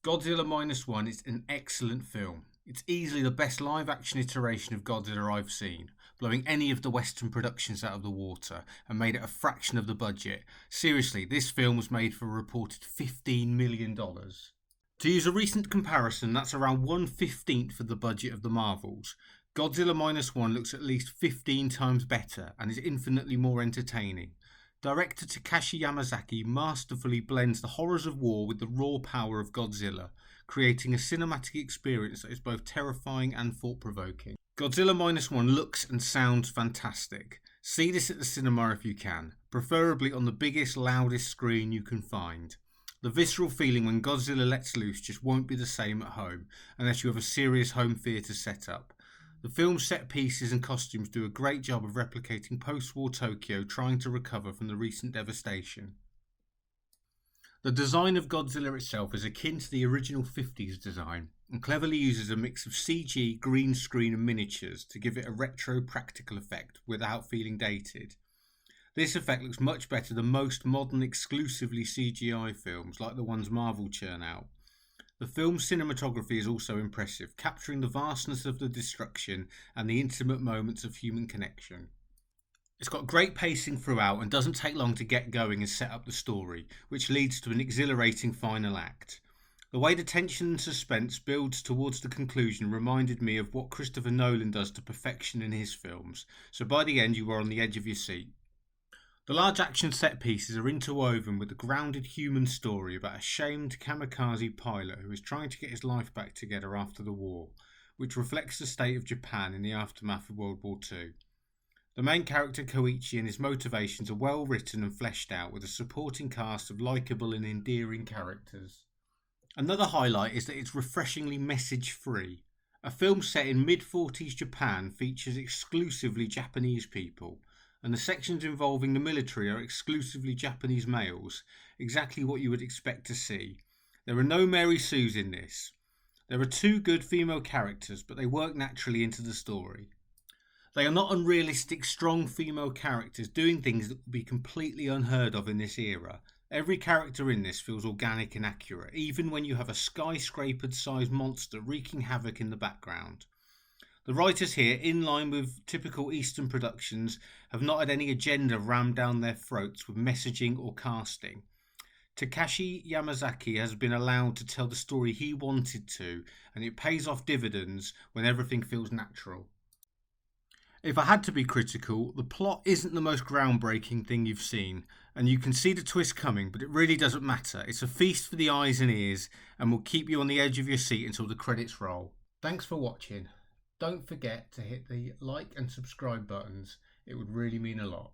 Godzilla Minus One is an excellent film. It's easily the best live-action iteration of Godzilla I've seen, blowing any of the Western productions out of the water and made it a fraction of the budget. Seriously, this film was made for a reported $15 million. To use a recent comparison, that's around 1/15 of the budget of the Marvels. Godzilla Minus One looks at least 15 times better and is infinitely more entertaining. Director Takashi Yamazaki masterfully blends the horrors of war with the raw power of Godzilla, creating a cinematic experience that is both terrifying and thought-provoking. Godzilla Minus One looks and sounds fantastic. See this at the cinema if you can, preferably on the biggest, loudest screen you can find. The visceral feeling when Godzilla lets loose just won't be the same at home, unless you have a serious home theatre setup. The film's set pieces and costumes do a great job of replicating post-war Tokyo trying to recover from the recent devastation. The design of Godzilla itself is akin to the original 50s design and cleverly uses a mix of CG, green screen and miniatures to give it a retro practical effect without feeling dated. This effect looks much better than most modern exclusively CGI films like the ones Marvel churn out. The film's cinematography is also impressive, capturing the vastness of the destruction and the intimate moments of human connection. It's got great pacing throughout and doesn't take long to get going and set up the story, which leads to an exhilarating final act. The way the tension and suspense builds towards the conclusion reminded me of what Christopher Nolan does to perfection in his films, so by the end you are on the edge of your seat. The large action set pieces are interwoven with a grounded human story about a shamed kamikaze pilot who is trying to get his life back together after the war, which reflects the state of Japan in the aftermath of World War II. The main character Koichi and his motivations are well written and fleshed out with a supporting cast of likeable and endearing characters. Another highlight is that it's refreshingly message free. A film set in mid-40s Japan features exclusively Japanese people, and the sections involving the military are exclusively Japanese males, exactly what you would expect to see. There are no Mary Sues in this. There are two good female characters, but they work naturally into the story. They are not unrealistic, strong female characters doing things that would be completely unheard of in this era. Every character in this feels organic and accurate, even when you have a skyscraper-sized monster wreaking havoc in the background. The writers here, in line with typical Eastern productions, have not had any agenda rammed down their throats with messaging or casting. Takashi Yamazaki has been allowed to tell the story he wanted to, and it pays off dividends when everything feels natural. If I had to be critical, the plot isn't the most groundbreaking thing you've seen, and you can see the twist coming, but it really doesn't matter. It's a feast for the eyes and ears, and will keep you on the edge of your seat until the credits roll. Thanks for watching. Don't forget to hit the like and subscribe buttons, it would really mean a lot.